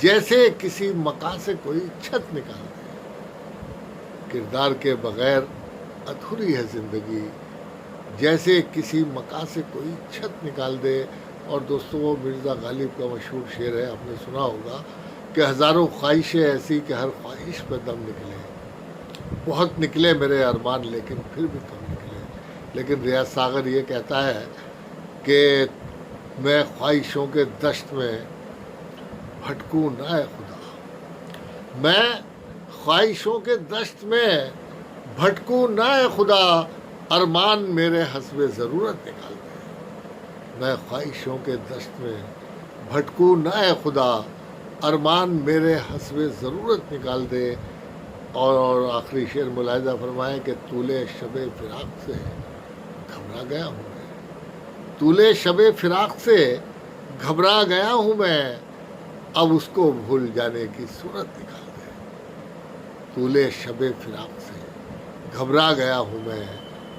جیسے کسی مکان سے کوئی چھت نکال دے. کردار کے بغیر ادھوری ہے زندگی، جیسے کسی مکان سے کوئی چھت نکال دے. اور دوستوں، وہ مرزا غالب کا مشہور شعر ہے، آپ نے سنا ہوگا کہ ہزاروں خواہشیں ایسی کہ ہر خواہش پہ دم نکلے. بہت نکلے میرے ارمان لیکن پھر بھی کم نکلے. لیکن ریاض ساغر یہ کہتا ہے کہ میں خواہشوں کے دشت میں بھٹکوں نہ اے خدا، میں خواہشوں کے دشت میں بھٹکوں نہ اے خدا، ارمان میرے حسب ضرورت نکال دے. میں خواہشوں کے دشت میں بھٹکوں نہ اے خدا، ارمان میرے حسب ضرورت نکال دے. اور آخری شعر ملاحظہ فرمائیں کہ طول شب فراق سے گھبرا گیا ہوں میں، طول شب فراق سے گھبرا گیا ہوں میں، اب اس کو بھول جانے کی صورت نکال دے. طول شب فراق سے گھبرا گیا ہوں میں،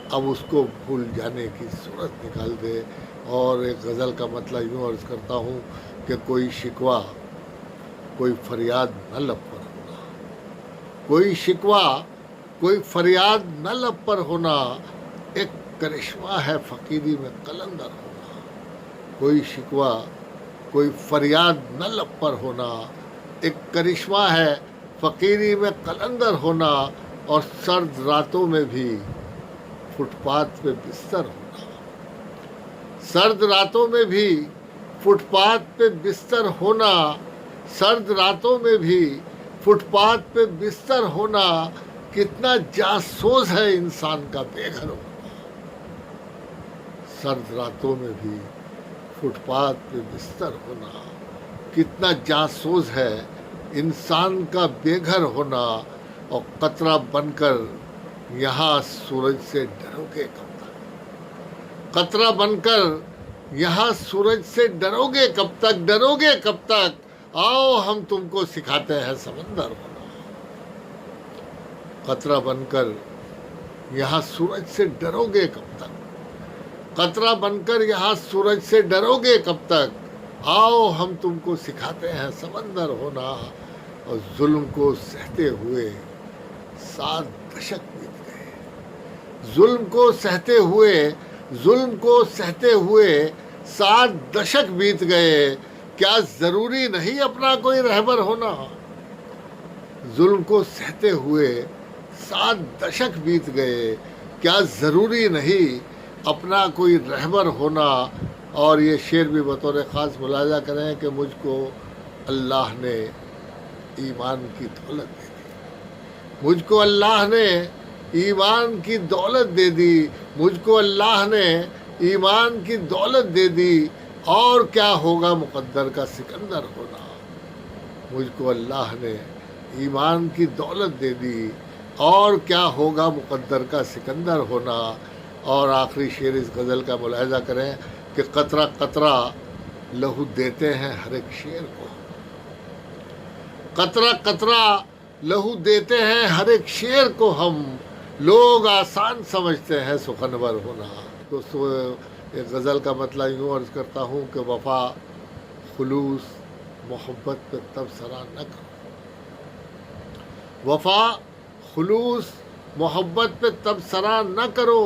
اب اس کو بھول جانے کی صورت نکال دے. اور ایک غزل کا مطلب یوں عرض کرتا ہوں کہ کوئی شکوہ کوئی فریاد نہ لب پر ہونا، کوئی شکوہ کوئی فریاد نہ لب پر ہونا، ایک کرشمہ ہے فقیری میں قلندر ہونا. کوئی شکوہ کوئی فریاد نہ لب پر ہونا، ایک کرشمہ ہے فقیری میں قلندر ہونا. اور سرد راتوں میں بھی فٹ پاتھ پہ بستر ہونا، سرد راتوں میں بھی فٹ پاتھ پہ بستر ہونا، سرد راتوں میں بھی فٹ پاتھ پہ بستر ہونا. کتنا جاسوس ہے انسان کا بے گھر ہونا، سرد راتوں میں بھی فٹ پاتھ پہ بستر ہونا. کتنا جاسوس ہے انسان کا بے گھر ہونا. اور قطرہ بن کر یہاں سورج سے ڈرو گے کب تک، قطرہ بن کر یہاں سورج سے ڈرو گے کب تک، ڈرو گے کب تک، آؤ ہم تم کو سکھاتے ہیں سمندر ہونا. قطرہ بن کر یہاں سورج سے ڈرو گے کب تک، قطرہ بن کر یہاں سورج سے ڈرو گے کب تک، آؤ ہم تم کو سکھاتے ہیں سمندر ہونا. اور ظلم کو سہتے ہوئے 7 دشک بیت گئے، ظلم کو سہتے ہوئے، ظلم کو سہتے ہوئے 7 دشک بیت گئے. کیا ضروری نہیں اپنا کوئی رہبر ہونا، ظلم کو سہتے ہوئے 7 دشک بیت گئے. کیا ضروری نہیں اپنا کوئی رہبر ہونا. اور یہ شعر بھی بطور خاص ملاحظہ کریں کہ مجھ کو اللہ نے ایمان کی دولت دے دی، مجھ کو اللہ نے ایمان کی دولت دے دی، مجھ کو اللہ نے ایمان کی دولت دے دی. اور کیا ہوگا مقدر کا سکندر ہونا. مجھ کو اللہ نے ایمان کی دولت دے دی، اور کیا ہوگا مقدر کا سکندر ہونا. اور آخری شعر اس غزل کا ملاحظہ کریں کہ قطرہ قطرہ لہو دیتے ہیں ہر ایک شعر کو، قطرہ قطرہ لہو دیتے ہیں ہر ایک شعر کو ہم، لوگ آسان سمجھتے ہیں سخنور ہونا. دوستو، ایک غزل کا مطلب یوں عرض کرتا ہوں کہ وفا خلوص محبت پہ تبصرہ نہ کرو، وفا خلوص محبت پہ تبصرہ نہ کرو،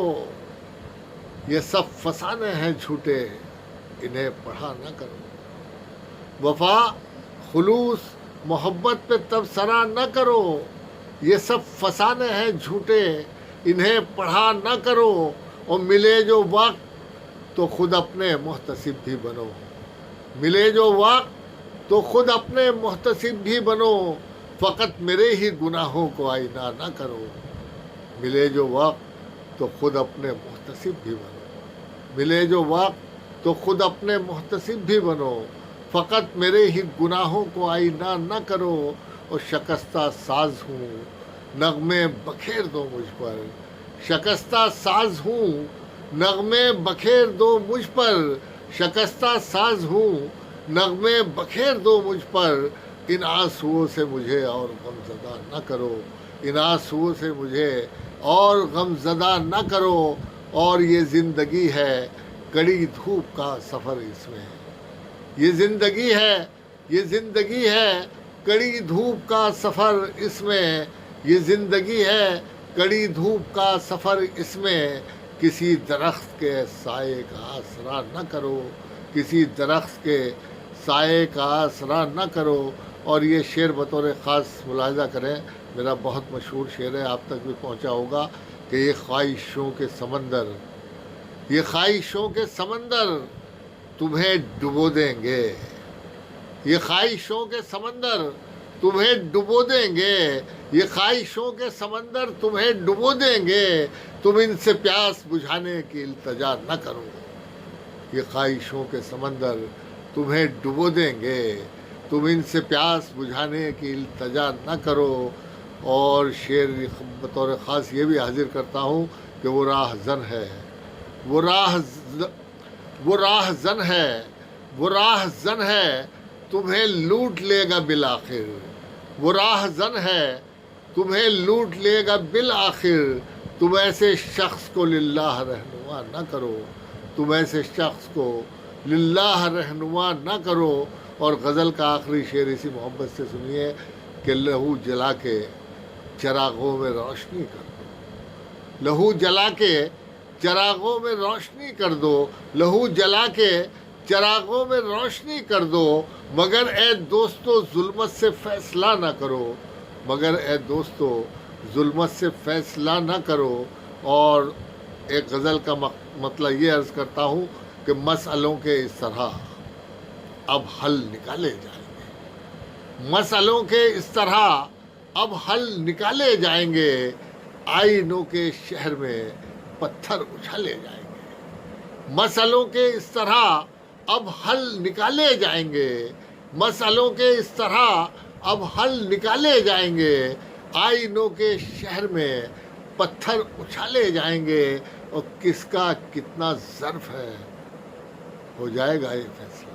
یہ سب فسانے ہیں جھوٹے انہیں پڑھا نہ کرو. وفا خلوص محبت پہ تبصرہ نہ کرو، یہ سب فسانے ہیں جھوٹے انہیں پڑھا نہ کرو. اور ملے جو وقت تو خود اپنے محتسب بھی بنو، ملے جو وقت تو خود اپنے محتسب بھی بنو، فقط میرے ہی گناہوں کو آئینہ نہ کرو. ملے جو وقت تو خود اپنے محتسب بھی بنو، ملے جو وقت تو خود اپنے محتسب بھی بنو، فقط میرے ہی گناہوں کو آئینہ نہ کرو. اور شکستہ ساز ہوں نغمے بکھیر دو مجھ پر، شکستہ ساز ہوں نغمے بکھیر دو مجھ پر، شکستہ ساز ہوں نغمے بکھیر دو مجھ پر. ان آنسوؤں سے مجھے اور غم زدہ نہ کرو، ان آنسوؤں سے مجھے اور غم زدہ نہ کرو. اور یہ زندگی ہے کڑی دھوپ کا سفر اس میں، یہ زندگی ہے یہ زندگی ہے کڑی دھوپ کا سفر اس میں، یہ زندگی ہے کڑی دھوپ کا سفر اس میں، کسی درخت کے سائے کا آسرا نہ کرو، کسی درخت کے سائے کا آسرا نہ کرو۔ اور یہ شعر بطور خاص ملاحظہ کریں، میرا بہت مشہور شعر ہے، آپ تک بھی پہنچا ہوگا کہ یہ خواہشوں کے سمندر، یہ خواہشوں کے سمندر تمہیں ڈبو دیں گے، یہ خواہشوں کے سمندر تمہیں ڈبو دیں گے، یہ خواہشوں کے سمندر تمہیں ڈبو دیں گے، تم ان سے پیاس بجھانے کی التجا نہ کرو، یہ خواہشوں کے سمندر تمہیں ڈبو دیں گے، تم ان سے پیاس بجھانے کی التجا نہ کرو۔ اور شعر بطور خاص یہ بھی حاضر کرتا ہوں کہ وہ راہ زن ہے، وہ راہ زن ہے، وہ راہ زن ہے تمہیں لوٹ لے گا بالآخر، وہ راہ زن ہے تمہیں لوٹ لے گا بالآخر، تم ایسے شخص کو للہ رہنما نہ کرو، تم ایسے شخص کو للہ رہنما نہ کرو۔ اور غزل کا آخری شعر اسی محبت سے سنیے کہ لہو جلا کے چراغوں میں روشنی کر دو، لہو جلا کے چراغوں میں روشنی کر دو، لہو جلا کے چراغوں میں روشنی کر دو، مگر اے دوستو ظلمت سے فیصلہ نہ کرو، مگر اے دوستو ظلمت سے فیصلہ نہ کرو۔ اور ایک غزل کا مطلب یہ عرض کرتا ہوں کہ مسئلوں کے اس طرح اب حل نکالے جائیں گے، مسئلوں کے اس طرح اب حل نکالے جائیں گے، آئینوں کے شہر میں پتھر اچھالے جائیں گے، مسئلوں کے اس طرح اب حل نکالے جائیں گے، مسئلوں کے اس طرح اب حل نکالے جائیں گے، آئینوں کے شہر میں پتھر اچھالے جائیں گے، اور کس کا کتنا ظرف ہے ہو جائے گا یہ فیصلہ،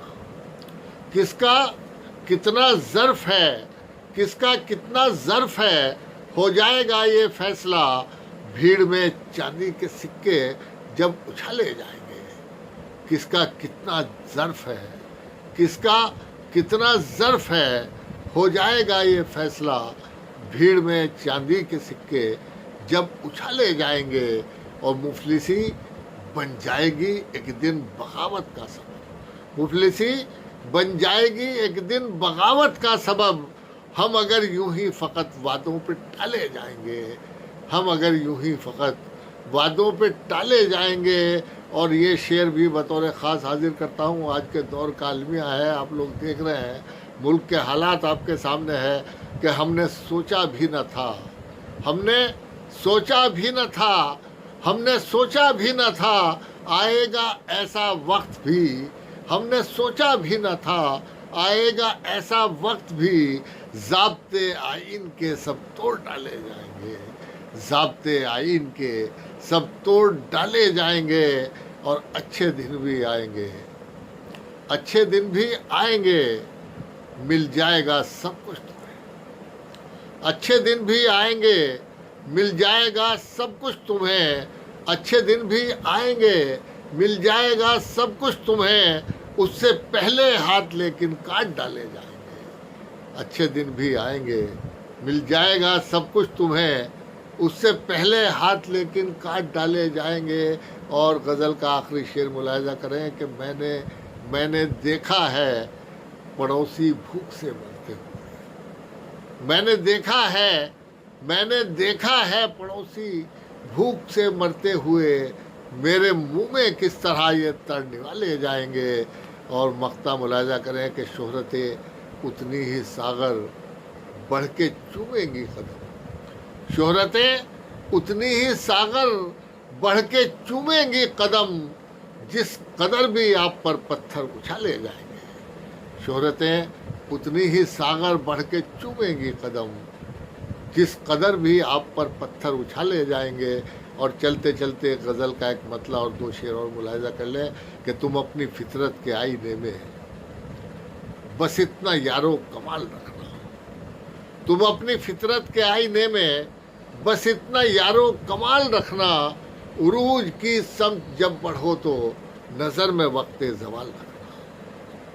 کس کا کتنا ظرف ہے، کس کا کتنا ظرف ہے ہو جائے گا یہ فیصلہ، بھیڑ میں چاندی کے سکے جب اچھالے جائیں گے، کس کا کتنا ظرف ہے، کس کا کتنا ظرف ہے ہو جائے گا یہ فیصلہ، بھیڑ میں چاندی کے سکے جب اچھالے جائیں گے، اور مفلسی بن جائے گی ایک دن بغاوت کا سبب، مفلسی بن جائے گی ایک دن بغاوت کا سبب، ہم اگر یوں ہی فقط وعدوں پہ ٹالے جائیں گے، ہم اگر یوں ہی فقط وعدوں پہ ٹالے جائیں گے۔ اور یہ شعر بھی بطور خاص حاضر کرتا ہوں، آج کے دور کا المیہ ہے، آپ لوگ دیکھ رہے ہیں، ملک کے حالات آپ کے سامنے ہے کہ ہم نے سوچا بھی نہ تھا، ہم نے سوچا بھی نہ تھا، ہم نے سوچا بھی نہ تھا، آئے گا ایسا وقت بھی، ہم نے سوچا بھی نہ تھا، آئے گا ایسا وقت بھی، ضابطے آئین کے سب توڑ ڈالے جائیں گے، ضابطے آئین کے سب توڑ ڈالے جائیں گے، اور اچھے دن بھی آئیں گے، اچھے دن بھی آئیں گے، مل جائے گا سب کچھ تمہیں، اچھے دن بھی آئیں گے، مل جائے گا سب کچھ تمہیں، اچھے دن بھی آئیں گے، مل جائے گا سب کچھ تمہیں، اس سے پہلے ہاتھ لیکن کاٹ ڈالے جائیں گے، اچھے دن بھی آئیں گے، مل جائے گا سب کچھ تمہیں، اس سے پہلے ہاتھ لیکن کاٹ ڈالے جائیں گے۔ اور غزل کا آخری شعر ملاحظہ کریں کہ میں نے دیکھا ہے پڑوسی بھوک سے مرتے ہوئے، میں نے دیکھا ہے پڑوسی بھوک سے مرتے ہوئے، میرے منہ میں کس طرح یہ تڑ نوالے جائیں گے۔ اور مقطع ملاحظہ کریں کہ شہرتیں اتنی ہی ساغر بڑھ کے چومیں گی قدم، شہرتیں اتنی ہی ساغر بڑھ کے چومیں گی قدم، جس قدر بھی آپ پر پتھر اچھالے جائیں گے، شہرتیں اتنی ہی ساغر بڑھ کے چومیں گی قدم، جس قدر بھی آپ پر پتھر اچھالے جائیں گے۔ اور چلتے چلتے غزل کا ایک مطلب اور دو شعر اور ملاحظہ کر لیں کہ تم اپنی فطرت کے آئینے میں بس اتنا یارو کمال رکھنا، تم اپنی فطرت کے آئینے میں بس اتنا یارو کمال رکھنا، عروج کی سمت جب بڑھو تو نظر میں وقت زوال رکھنا،